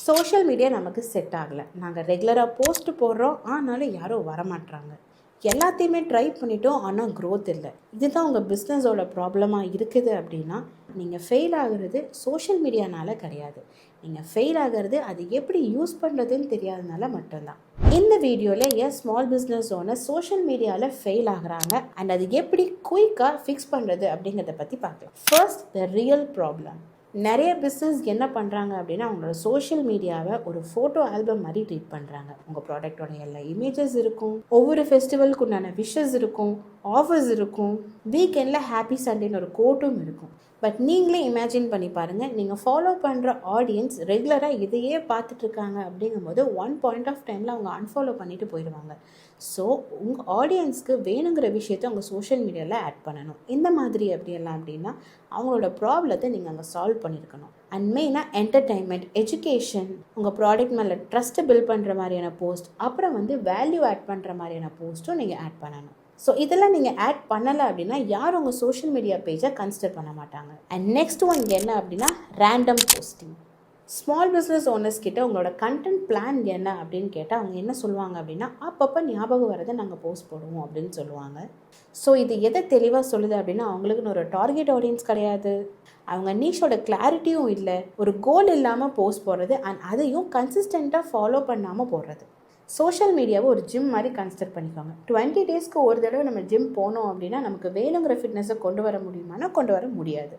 Social media நமக்கு set ஆகலை. நாங்கள் ரெகுலராக போஸ்ட் போடுறோம், ஆனாலும் யாரும் வரமாட்றாங்க. எல்லாத்தையுமே ட்ரை பண்ணிட்டோம், ஆனால் க்ரோத் இல்லை. இதுதான் உங்கள் பிஸ்னஸோட ப்ராப்ளமாக இருக்குது அப்படின்னா, நீங்கள் ஃபெயில் ஆகுறது சோஷியல் மீடியானால கிடையாது. நீங்கள் ஃபெயில் ஆகிறது அது எப்படி யூஸ் பண்ணுறதுன்னு தெரியாதனால மட்டும்தான். இந்த வீடியோவில் ஏன் ஸ்மால் பிஸ்னஸ் ஓனர் சோஷியல் மீடியாவில் ஃபெயில் ஆகுறாங்க அண்ட் அது எப்படி குயிக்காக ஃபிக்ஸ் பண்ணுறது அப்படிங்கிறத பற்றி பார்க்கலாம். First, the real problem. நிறைய பிஸ்னஸ் என்ன பண்ணுறாங்க அப்படின்னா, அவங்களோட சோஷியல் மீடியாவை ஒரு ஃபோட்டோ ஆல்பம் மாதிரி ட்ரீட் பண்ணுறாங்க. உங்கள் ப்ராடக்டோட எல்லா இமேஜஸ் இருக்கும், ஒவ்வொரு ஃபெஸ்டிவலுக்கு உண்டான விஷஸ் இருக்கும், ஆஃபர்ஸ் இருக்கும், வீக்கெண்டில் ஹாப்பி சண்டேன்னு ஒரு கோட்டும் இருக்கும். பட் நீங்களே இமேஜின் பண்ணி பாருங்கள், நீங்கள் ஃபாலோ பண்ணுற ஆடியன்ஸ் ரெகுலராக இதையே பார்த்துட்ருக்காங்க அப்படிங்கும்போது ஒன் பாயிண்ட் ஆஃப் டைமில் அவங்க அன்ஃபாலோ பண்ணிட்டு போயிடுவாங்க. ஸோ உங்கள் ஆடியன்ஸ்க்கு வேணுங்கிற விஷயத்தை உங்கள் சோஷியல் மீடியாவில் ஆட் பண்ணணும். இந்த மாதிரி அப்படியெல்லாம் அப்படின்னா அவங்களோட ப்ராப்ளத்தை நீங்கள் அங்கே சால்வ் பண்ணியிருக்கணும். அண்ட் மெயினாக என்டர்டைன்மெண்ட், எஜுகேஷன், உங்கள் ப்ராடக்ட் மேலே ட்ரஸ்ட்டை பில்ட் பண்ணுற மாதிரியான போஸ்ட், அப்புறம் வேல்யூ ஆட் பண்ணுற மாதிரியான போஸ்ட்டும் நீங்கள் ஆட் பண்ணணும். ஸோ இதெல்லாம் நீங்கள் ஆட் பண்ணலை அப்படின்னா யாரும் உங்கள் சோஷியல் மீடியா பேஜை கன்சிடர் பண்ண மாட்டாங்க. அண்ட் நெக்ஸ்ட் ஒன் என்ன அப்படின்னா random posting. Small business owners கிட்ட உங்களோட கண்டென்ட் பிளான் என்ன அப்படின்னு கேட்டால் அவங்க என்ன சொல்லுவாங்க அப்படின்னா, அப்பப்போ ஞாபகம் வரதை நாங்கள் போஸ்ட் போடுவோம் அப்படின்னு சொல்லுவாங்க. ஸோ இது எதை தெளிவாக சொல்லுது அப்படின்னா, அவங்களுக்குன்னு ஒரு டார்கெட் ஆடியன்ஸ் கிடையாது, அவங்க நீஷோட கிளாரிட்டியும் இல்லை, ஒரு கோல் இல்லாமல் போஸ்ட் போடுறது அண்ட் அதையும் கன்சிஸ்டண்ட்டாக ஃபாலோ பண்ணாமல் போடுறது. சோஷியல் மீடியாவை ஒரு ஜிம் மாதிரி கன்சிடர் பண்ணிக்கோங்க. 20 டேஸ்க்கு ஒரு தடவை நம்ம ஜிம் போனோம் அப்படின்னா நமக்கு வேணுங்கிற ஃபிட்னஸை கொண்டு வர முடியுமானா கொண்டு வர முடியாது.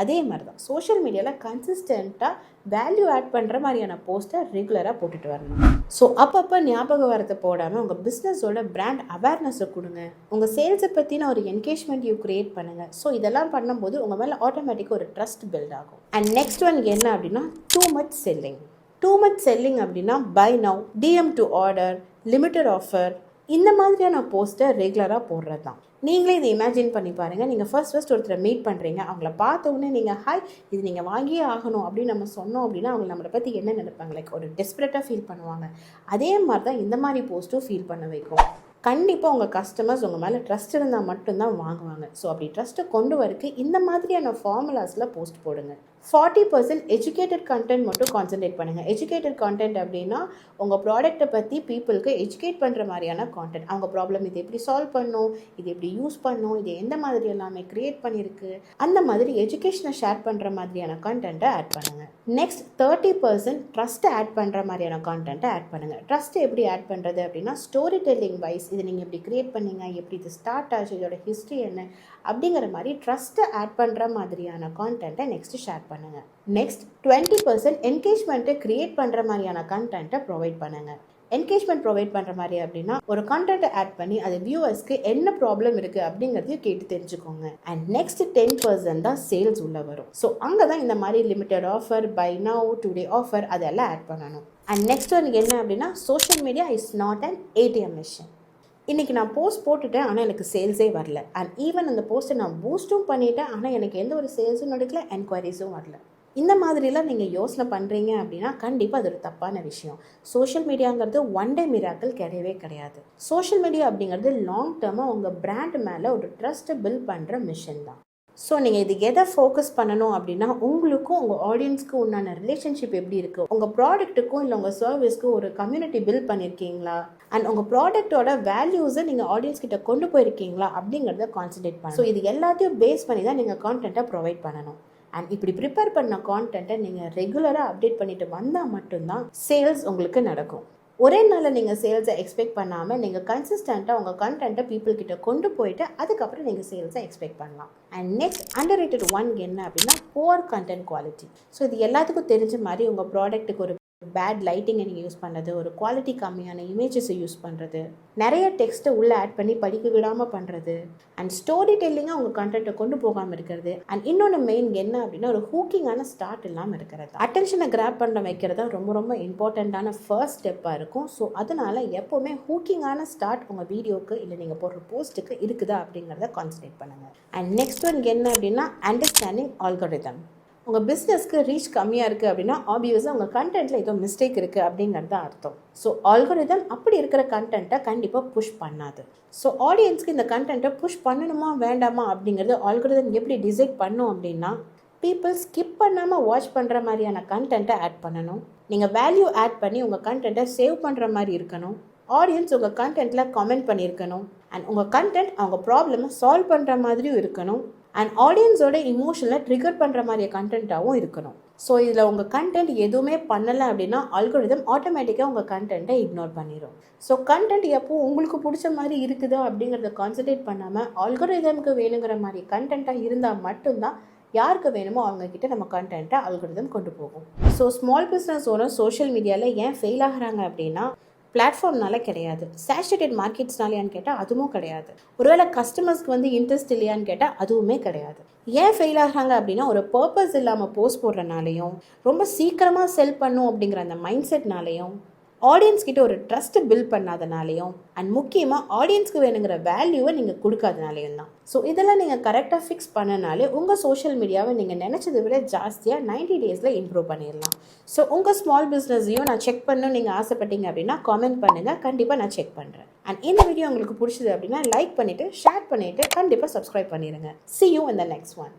அதே மாதிரி தான் சோஷியல் மீடியாவில் கன்சிஸ்டண்ட்டாக வேல்யூ ஆட் பண்ணுற மாதிரியான போஸ்ட்டை ரெகுலராக போட்டுட்டு வரணும். ஸோ அப்பப்போ ஞாபகம் வரத்தை போடாமல் உங்கள் பிஸ்னஸோட பிராண்ட் அவேர்னஸை கொடுங்க. உங்கள் சேல்ஸை பற்றின ஒரு என்கேஜ்மெண்ட் க்ரியேட் பண்ணுங்கள். ஸோ இதெல்லாம் பண்ணும்போது உங்கள் மேலே ஆட்டோமேட்டிக்காக ஒரு ட்ரஸ்ட் பில்ட் ஆகும். அண்ட் நெக்ஸ்ட் ஒன் என்ன அப்படின்னா too much selling. Too much selling அப்படின்னா buy now, DM to order, limited offer, இந்த மாதிரியான போஸ்ட்டை ரெகுலராக போடுறது தான். நீங்களே இதை இமேஜின் பண்ணி பாருங்கள். நீங்கள் ஃபர்ஸ்ட் ஒருத்தரை மீட் பண்ணுறீங்க, அவங்கள பார்த்த உடனே நீங்கள் ஹாய் இது நீங்கள் வாங்கியே ஆகணும் அப்படின்னு நம்ம சொன்னோம் அப்படின்னா அவங்க நம்மளை பற்றி என்ன நினைப்பாங்க, லைக் ஒரு டெஸ்பரேட்டாக ஃபீல் பண்ணுவாங்க. அதே மாதிரி தான் இந்த மாதிரி போஸ்ட்டும் ஃபீல் பண்ண வைக்கும். கண்டிப்பாக உங்கள் கஸ்டமர்ஸ் உங்கள் மேலே ட்ரஸ்ட் இருந்தால் மட்டும்தான் வாங்குவாங்க. ஸோ அப்படி ட்ரஸ்ட்டை கொண்டு வரக்கு இந்த மாதிரியான ஃபார்முலாஸில் போஸ்ட் போடுங்க. 40% எஜுகேட்டட் கண்டென்ட் மட்டும் கான்சன்ட்ரேட் பண்ணுங்கள். எஜுகேட்டட் கண்டென்ட் அப்படின்னா உங்கள் ப்ராடக்ட்டை பற்றி பீப்புளுக்கு எஜுகேட் பண்ணுற மாதிரியான கான்டென்ட். அவங்க ப்ராப்ளம் இது எப்படி சால்வ் பண்ணணும், இது எப்படி யூஸ் பண்ணணும், இது எந்த மாதிரி எல்லாமே க்ரியேட் பண்ணியிருக்கு, அந்த மாதிரி எஜுகேஷனை ஷேர் பண்ணுற மாதிரியான கண்டென்ட்டை ஆட் பண்ணுங்கள். நெக்ஸ்ட் 30% ட்ரஸ்ட்டை ஆட் பண்ணுற மாதிரியான கான்டென்ட்டை ஆட் பண்ணுங்கள். ட்ரஸ்ட்டை எப்படி ஆட் பண்ணுறது அப்படின்னா ஸ்டோரி டெல்லிங் வைஸ், இது நீங்கள் எப்படி க்ரியேட் பண்ணீங்க, எப்படி இது ஸ்டார்ட் ஆச்சு, இதோட ஹிஸ்ட்ரி என்ன அப்படிங்கிற மாதிரி ட்ரஸ்ட்டை ஆட் பண்ணுற மாதிரியான கான்டென்ட்டை நெக்ஸ்ட்டு ஷேர் பண்ணுங்கள். நெக்ஸ்ட் 20% என்கேஜ்மெண்ட்டை க்ரியேட் பண்ணுற மாதிரியான கண்டென்ட்டை ப்ரொவைட் பண்ணுங்கள். என்கேஜ்மெண்ட் ப்ரொவைட் பண்ணுற மாதிரி அப்படின்னா ஒரு கண்டென்ட்டை ஆட் பண்ணி அது வியூவர்ஸ்க்கு என்ன ப்ராப்ளம் இருக்குது அப்படிங்கிறதையும் கேட்டு தெரிஞ்சுக்கோங்க. அண்ட் நெக்ஸ்ட் 10% தான் சேல்ஸ் உள்ள வரும். ஸோ அங்கே தான் இந்த மாதிரி limited offer, buy now, today offer அதெல்லாம் ஆட் பண்ணணும். அண்ட் நெக்ஸ்ட் ஒன்று என்ன அப்படின்னா social media is not an ATM machine. இன்றைக்கி நான் போஸ்ட் போட்டுட்டேன் ஆனால் எனக்கு சேல்ஸே வரல. அண்ட் ஈவன் அந்த போஸ்ட்டை நான் பூஸ்ட்டும் பண்ணிட்டேன் ஆனால் எனக்கு எந்த ஒரு சேல்ஸும் நடக்கல, என்கொயரிஸும் வரல. இந்த மாதிரிலாம் நீங்கள் யோசனை பண்ணுறீங்க அப்படின்னா கண்டிப்பாக அது ஒரு தப்பான விஷயம். சோஷியல் மீடியாங்கிறது ஒன் டே மிராக்கிள் கிடையவே கிடையாது. சோஷியல் மீடியா அப்படிங்கிறது லாங் டேர்மாக உங்கள் பிராண்ட் மேலே ஒரு ட்ரஸ்ட்டை பில்ட் பண்ணுற மிஷன் தான். ஸோ நீங்கள் இது எதை ஃபோக்கஸ் பண்ணணும் அப்படின்னா உங்களுக்கும் உங்கள் ஆடியன்ஸ்க்கும் உண்டான ரிலேஷன்ஷிப் எப்படி இருக்குது, உங்கள் ப்ராடக்ட்டுக்கும் இல்லை உங்கள் சர்வீஸ்க்கும் ஒரு கம்யூனிட்டி பில்ட் பண்ணியிருக்கீங்களா, அண்ட் உங்கள் ப்ராடக்ட்டோட வேல்யூஸை நீங்கள் ஆடியன்ஸ் கிட்ட கொண்டு போயிருக்கீங்களா அப்படிங்கிறத கான்சன்ட்ரேட் பண்ணணும். ஸோ இது எல்லாத்தையும் பேஸ் பண்ணி தான் நீங்கள் கான்டென்ட்டை ப்ரொவைட் பண்ணணும். அண்ட் இப்படி ப்ரிப்பேர் பண்ண கான்டென்ட்டை நீங்கள் ரெகுலராக அப்டேட் பண்ணிட்டு வந்தால் மட்டும்தான் சேல்ஸ் உங்களுக்கு நடக்கும். ஒரே நாளில் நீங்கள் சேல்ஸை எக்ஸ்பெக்ட் பண்ணாமல் நீங்கள் கன்சிஸ்டண்ட்டாக உங்கள் கண்டென்ட்டை பீப்புள் கிட்ட கொண்டு போயிட்டு அதுக்கப்புறம் நீங்கள் சேல்ஸை எக்ஸ்பெக்ட் பண்ணலாம். அண்ட் நெக்ஸ்ட் அண்டர்ரேட்டட் ஒன் என்ன அப்படின்னா புவர் கண்டென்ட் குவாலிட்டி. ஸோ இது எல்லாத்துக்கும் தெரிஞ்ச மாதிரி உங்கள் ப்ராடக்ட்டுக்கு ஒரு பேட் லைட்டிங்கை நீங்கள் யூஸ் பண்ணுறது, ஒரு குவாலிட்டி கம்மியான இமேஜஸை யூஸ் பண்ணுறது, நிறைய டெக்ஸ்ட்டை உள்ளே ஆட் பண்ணி படிக்க விடாமல் பண்ணுறது, அண்ட் ஸ்டோரி டெல்லிங்காக உங்கள் கண்டென்ட்டை கொண்டு போகாமல் இருக்கிறது. அண்ட் இன்னொன்று மெயின் என்ன அப்படின்னா ஒரு ஹூக்கிங்கான ஸ்டார்ட் இல்லாமல் இருக்கிறது. அட்டென்ஷனை கிராப் பண்ண வைக்கிறது ரொம்ப ரொம்ப இம்பார்ட்டண்ட்டான ஃபர்ஸ்ட் ஸ்டெப்பாக இருக்கும். ஸோ அதனால் எப்போவுமே ஹூக்கிங்கான ஸ்டார்ட் உங்கள் வீடியோக்கு இல்லை நீங்கள் போடுற போஸ்ட்டுக்கு இருக்குதா அப்படிங்கிறத கான்சன்ட்ரேட் பண்ணுங்கள். அண்ட் நெக்ஸ்ட் ஒன் என்ன அப்படின்னா அண்டர்ஸ்டாண்டிங் ஆல்கோரிதம். உங்கள் பிஸ்னஸ்க்கு ரீச் கம்மியாக இருக்குது அப்படின்னா ஆப்வியஸாக உங்கள் கண்டென்ட்டில் ஏதோ மிஸ்டேக் இருக்குது அப்படிங்கிறது தான் அர்த்தம். ஸோ ஆல்கோரிதம் அப்படி இருக்கிற கண்டென்ட்டை கண்டிப்பாக புஷ் பண்ணாது. ஸோ ஆடியன்ஸ்க்கு இந்த கண்டென்ட்டை புஷ் பண்ணணுமா வேண்டாமா அப்படிங்கிறது ஆல்கோரிதம் எப்படி டிசைட் பண்ணும் அப்படின்னா பீப்புள் ஸ்கிப் பண்ணாமல் வாட்ச் பண்ணுற மாதிரியான கண்டென்ட்டை ஆட் பண்ணணும். நீங்கள் வேல்யூ ஆட் பண்ணி உங்கள் கண்டென்ட்டை சேவ் பண்ணுற மாதிரி இருக்கணும். ஆடியன்ஸ் உங்கள் கண்டென்ட்டில் கமெண்ட் பண்ணியிருக்கணும். அண்ட் உங்கள் கண்டென்ட் அவங்க ப்ராப்ளமை சால்வ் பண்ணுற மாதிரியும் இருக்கணும். அண்ட் ஆடியன்ஸோட இமோஷனில் ட்ரிகர் பண்ணுற மாதிரி கண்டென்ட்டாகவும் இருக்கணும். ஸோ இதில் உங்கள் கண்டென்ட் எதுவுமே பண்ணலை அப்படின்னா அல்கோரிதம் ஆட்டோமேட்டிக்காக உங்கள் கண்டென்ட்டை இக்னோர் பண்ணிடும். ஸோ கண்டென்ட் எப்போ உங்களுக்கு பிடிச்ச மாதிரி இருக்குதோ அப்படிங்கிறத கான்சன்ட்ரேட் பண்ணாமல் அல்கோரிதமுக்கு வேணுங்கிற மாதிரி கண்டென்ட்டாக இருந்தால் மட்டும்தான் யாருக்கு வேணுமோ அவங்கக்கிட்ட நம்ம கண்டென்ட்டை அல்கோரிதம் கொண்டு போகும். So small business owner social மீடியாவில் ஏன் ஃபெயில் ஆகிறாங்க அப்படின்னா பிளாட்ஃபார்ம்னால கிடையாது, சேச்சுரேட்டட் மார்க்கெட்ஸ்னாலையான்னு கேட்டால் அதுவும் கிடையாது, ஒருவேளை கஸ்டமர்ஸ்க்கு இன்ட்ரெஸ்ட் இல்லையான்னு கேட்டால் அதுவுமே கிடையாது. ஏன் ஃபெயில் ஆகிறாங்க அப்படின்னா ஒரு பர்பஸ் இல்லாமல் போஸ்ட் போடுறனாலையும், ரொம்ப சீக்கிரமாக செல் பண்ணும் அப்படிங்கிற அந்த மைண்ட் செட்னாலையும், ஆடியன்ஸ் கிட்ட ஒரு ட்ரஸ்ட்டு பில்ட் பண்ணாதனாலையும், அண்ட் முக்கியமாக ஆடியன்ஸ்க்கு வேணுங்கிற வேல்யூவை நீங்கள் கொடுக்காதனாலையும் தான். ஸோ இதெல்லாம் நீங்கள் கரெக்டாக ஃபிக்ஸ் பண்ணனாலே உங்கள் சோஷியல் மீடியாவை நீங்கள் நினச்சதை விட ஜாஸ்தியாக 90 டேஸில் இம்ப்ரூவ் பண்ணிடலாம். ஸோ உங்கள் ஸ்மால் பிஸ்னஸையும் நான் செக் பண்ணணும்னு நீங்கள் ஆசைப்பட்டீங்க அப்படின்னா காமெண்ட் பண்ணுங்கள், கண்டிப்பாக நான் செக் பண்ணுறேன். அண்ட் இந்த வீடியோ உங்களுக்கு பிடிச்சது அப்படின்னா லைக் பண்ணிவிட்டு ஷேர் பண்ணிவிட்டு கண்டிப்பாக சப்ஸ்கிரைப் பண்ணிடுங்க. See you in the next one.